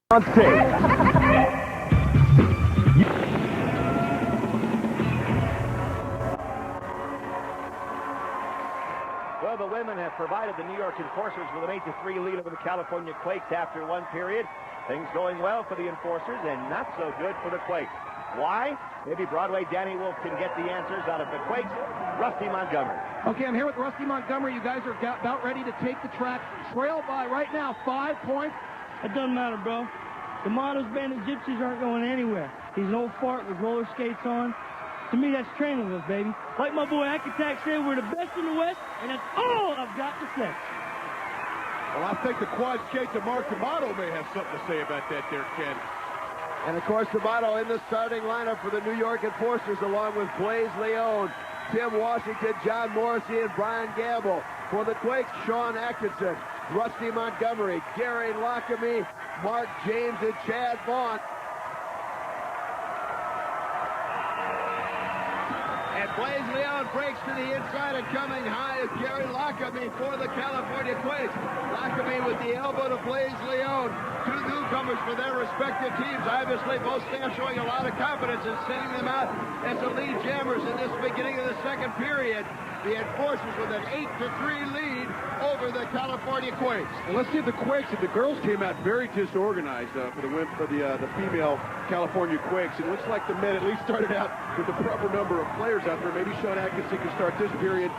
On tape. Well, the women have provided the New York Enforcers with an 8-3 lead over the California Quakes after one period. Things going well for the Enforcers and not so good for the Quakes. Why? Maybe Broadway Danny Wolf can get the answers out of the Quakes. Rusty Montgomery. Okay, I'm here with Rusty Montgomery. You guys are about ready to take the track. Trail by right now 5 points. It doesn't matter, bro. The Motto's band of gypsies aren't going anywhere. He's an old fart with roller skates on. To me, that's training wheels, baby. Like my boy Akatak said, we're the best in the West, and that's all I've got to say. Well, I think the quad skates of Mark D'Amato may have something to say about that there, Ken. And, of course, D'Amato in the starting lineup for the New York Enforcers, along with Blaze Leone, Tim Washington, John Morrissey, and Brian Gamble. For the Quakes, Sean Atkinson, Rusty Montgomery, Gary Lockamy, Mark James, and Chad Vaughn. And Blaze Leone breaks to the inside, and coming high is Gary Lockamy for the California Quakes. Lockamy with the elbow to Blaze Leone. Two newcomers for their respective teams. Obviously, both staff showing a lot of confidence in sending them out as the lead jammers in this beginning of the second period. The Enforcers with an 8-3 lead over the California Quakes. Well, let's see if the Quakes, if the girls came out very disorganized for the female California Quakes. It looks like the men at least started out with the proper number of players out there. Maybe Sean Atkinson can start this period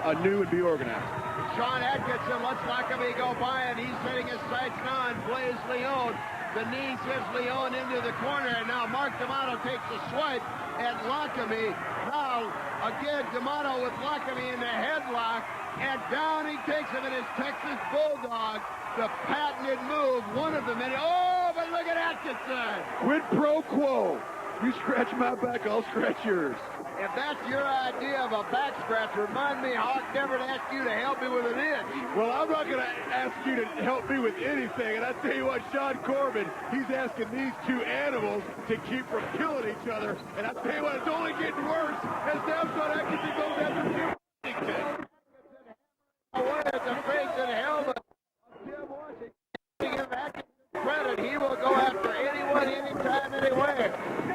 anew and be organized. Sean Atkinson lets Lockamy go by, and he's setting his sights on Blaze Leone. The knee sends Leone into the corner, and now Mark D'Amato takes a swipe at Lockamy. Now, again, D'Amato with Lockamy in the headlock, and down he takes him in his Texas Bulldog. The patented move, one of the many. Oh, but look at Atkinson. Quid pro quo. You scratch my back, I'll scratch yours. If that's your idea of a back scratch, remind me how I never asked you to help me with an inch. Well, I'm not going to ask you to help me with anything. And I tell you what, Sean Corbin, he's asking these two animals to keep from killing each other. And I tell you what, it's only getting worse as now Sean Atkinson goes after Tim Washington. Away at the face and helmet. Tim Washington, giving Atkinson credit. He will go after anyone, anytime, anywhere.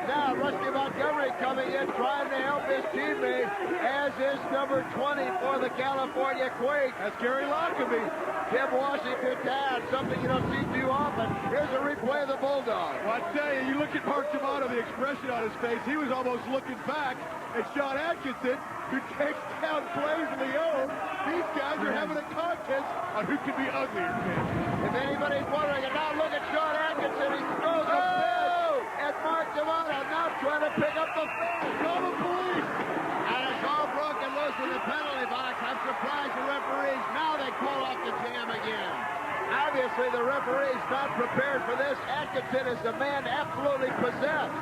Now, Rusty Montgomery coming in, trying to help his teammate, as is number 20 for the California Quakes. That's Gary Lockamy. Tim Washington down, something you don't see too often. Here's a replay of the Bulldog. Well, I tell you, you look at Mark D'Amato, the expression on his face, he was almost looking back at Sean Atkinson, who takes down Blaze Leone. These guys are having a contest on who can be uglier, man. If anybody's wondering, and now look at Sean Atkinson, he throws a fish at Mark D'Amato, now trying to pick up the fish. Call the police! And it's all broken loose in the penalty box. I'm surprised the referees, now they call off the jam again. Obviously, the referee's not prepared for this. Atkinson is the man absolutely possessed.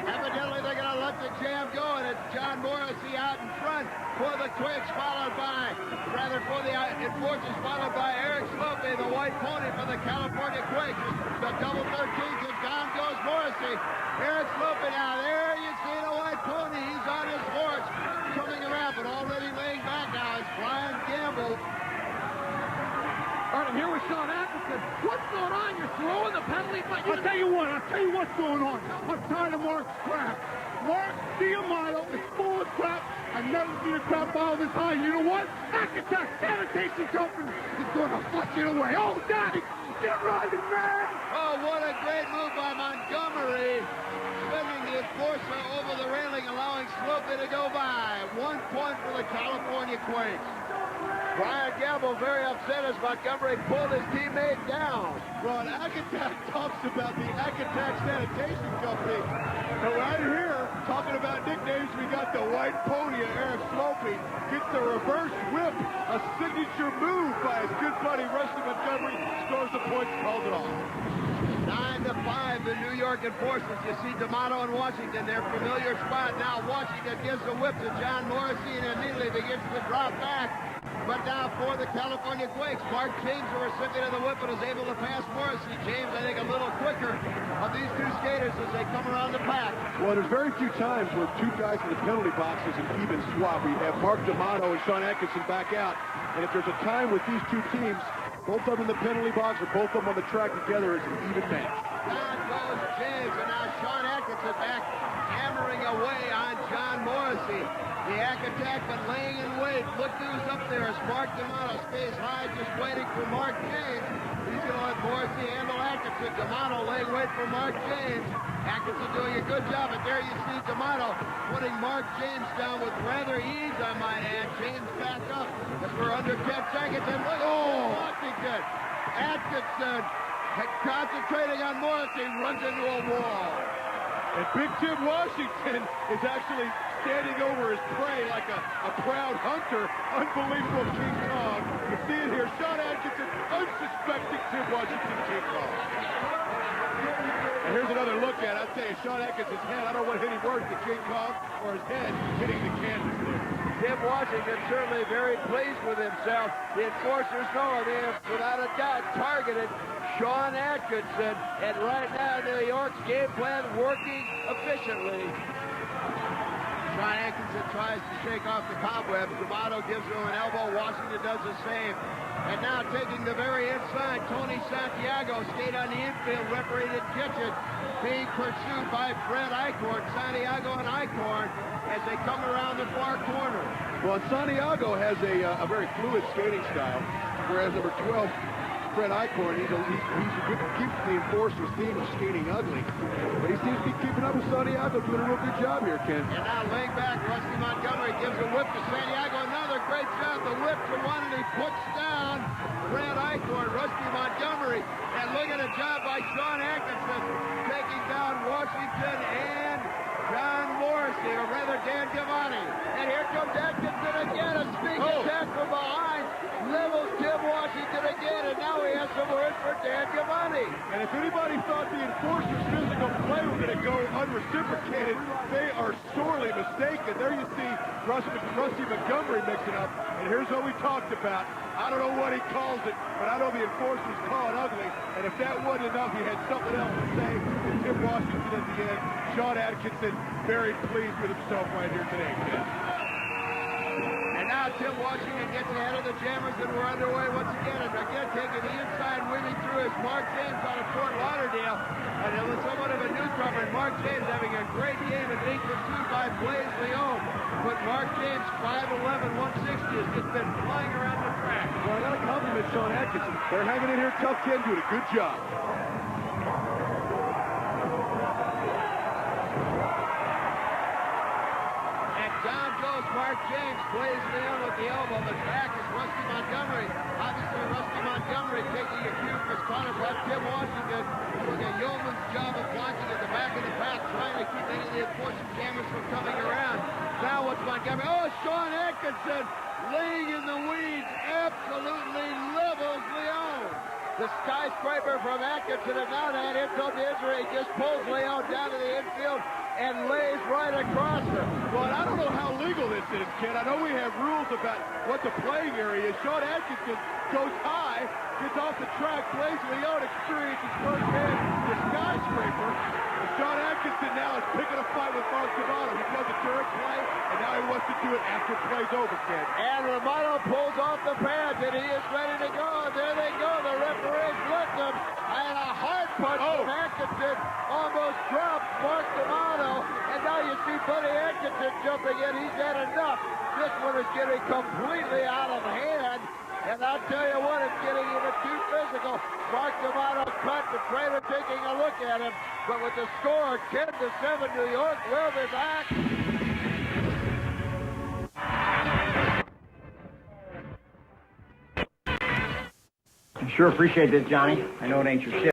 Evidently, they're going to let the jam go, and it's John Morrissey out in front for the Quakes, for the Enforcers, followed by Eric Slope, the white pony for the California Quakes. The double 13s, and down goes Morrissey. Eric Slope now, there you see the white pony. He's on his horse, coming around, but already laying back now is Brian Gamble. All right, I'm here with Sean Atkinson. What's going on? You're throwing the penalty, but I'll tell you what's going on. I'm tired of Mark's crap. Mark D'Amato is full of crap. I've never seen a crap ball this high. You know what? Akatak Sanitation Company is going to flush it away. Oh, Daddy, get riding, man! Oh, what a great move by Montgomery. Sending the Enforcer over the railing, allowing Slope to go by. 1 point for the California Quakes. Brian Gamble very upset as Montgomery pulled his teammate down. Ron Akatak talks about the Akatak Sanitation Company. And right here, talking about nicknames, we got the white pony of Eric Slopey. Gets the reverse whip, a signature move by his good buddy Rusty Montgomery. Scores the points, calls it off. 9-5, the New York Enforcers. You see D'Amato and Washington, their familiar spot. Now Washington gives the whip to John Morrissey and immediately begins to drop back. But now for the California Quakes, Mark James, the recipient of the whip, and is able to pass Morrissey. James, I think, a little quicker of these two skaters as they come around the pack. Well, there's very few times where two guys in the penalty box is an even swap. We have Mark D'Amato and Sean Atkinson back out. And if there's a time with these two teams both of them in the penalty box or both of them on the track together is an even match. Down goes James, and now Sean Atkinson back hammering away on John Morrissey. The Attack been laying in wait. Look who's up there as Mark D'Amato stays high, just waiting for Mark James. He's going to let Morrissey handle Atkinson. D'Amato laying wait for Mark James. Atkinson doing a good job, but there you see D'Amato putting Mark James down with rather ease, I might add. James back up as we're under 10 seconds, and look, Washington. Atkinson concentrating on Morrissey, runs into a wall. And Big Tim Washington is actually standing over his prey like a proud hunter. Unbelievable King Kong. You see it here. Sean Atkinson, unsuspecting Tim Washington King Kong. And here's another look at it. I'll tell you, Sean Atkinson's head, I don't know what hit him worse, the King Kong or his head hitting the canvas there. Tim Washington certainly very pleased with himself. The enforcers know they have, without a doubt, targeted Sean Atkinson. And right now, New York's game plan working efficiently. Sean Atkinson tries to shake off the cobwebs. D'Amato gives him an elbow. Washington does the same. And now taking the very inside, Tony Santiago stayed on the infield. Referee didn't catch it. Being pursued by Fred Eichhorn, Santiago and Eichhorn as they come around the far corner. Well, Santiago has a very fluid skating style, whereas number 12, Fred Eichhorn, he keeps the enforcer's theme of skating ugly. But he seems to be keeping up with Santiago, doing a real good job here, Ken. And now laying back, Rusty Montgomery gives a whip to Santiago. Another great job. The whip to one, and he puts down Fred Eichhorn, Rusty Montgomery. And look at a job by Sean Atkinson taking down Washington and John Morrissey, or rather Dan Giovanni. And here comes Atkinson again. A sneak attack from behind. Levels Tim Washington again, and now he has some words for Dan Giovanni. And if anybody thought the enforcer's physical play was going to go unreciprocated, they are sorely mistaken. There you see Rusty Montgomery mixing up, and here's what we talked about. I don't know what he calls it, but I know the enforcers call it ugly, and if that wasn't enough, he had something else to say to Tim Washington at the end. Sean Atkinson very pleased with himself right here today, Ken. And now Tim Washington gets ahead of the Jammers, and we're underway once again. And again, taking the inside, weaving through is Mark James out of Fort Lauderdale. And it was somewhat of a newcomer, and Mark James having a great game and being pursued by Blaise Leon. But Mark James, 5'11", 160, has just been flying around the track. Well, I got to compliment Sean Atkinson. They're hanging in here tough, Ken, doing a good job. Down goes Mark James, Blaise Leon with the elbow, but back is Rusty Montgomery. Obviously, Rusty Montgomery taking a cue from his corner back. Tim Washington doing a yeoman's job of blocking at the back of the pack, trying to keep any of the enforcing cameras from coming around. Now what's Montgomery? Oh, Sean Atkinson laying in the weeds, absolutely levels Leon. The skyscraper from Atkinson, and now that insult to injury just pulls Leon down to the infield and lays right across him. Well, I don't know how legal this is, Ken. I know we have rules about what the playing area is. Sean Atkinson goes high, gets off the track. Blaise Leon experiences firsthand the skyscraper. And Sean Atkinson now is picking a fight with Mark D'Amato. He does it during play, and now he wants to do it after play's over, Ken. And D'Amato pulls off the pads, and he is ready to go. And there they go. The referee's let them. And a hard punch from Atkinson almost dropped Mark D'Amato. And now you see Buddy Atkinson jumping in. He's had enough. This one is getting completely out of hand. And I'll tell you what, it's getting even too physical. Mark D'Amato cut, the trainer taking a look at him. But with the score 10-7, New York will be back. Sure appreciate this, Johnny. I know it ain't your shit.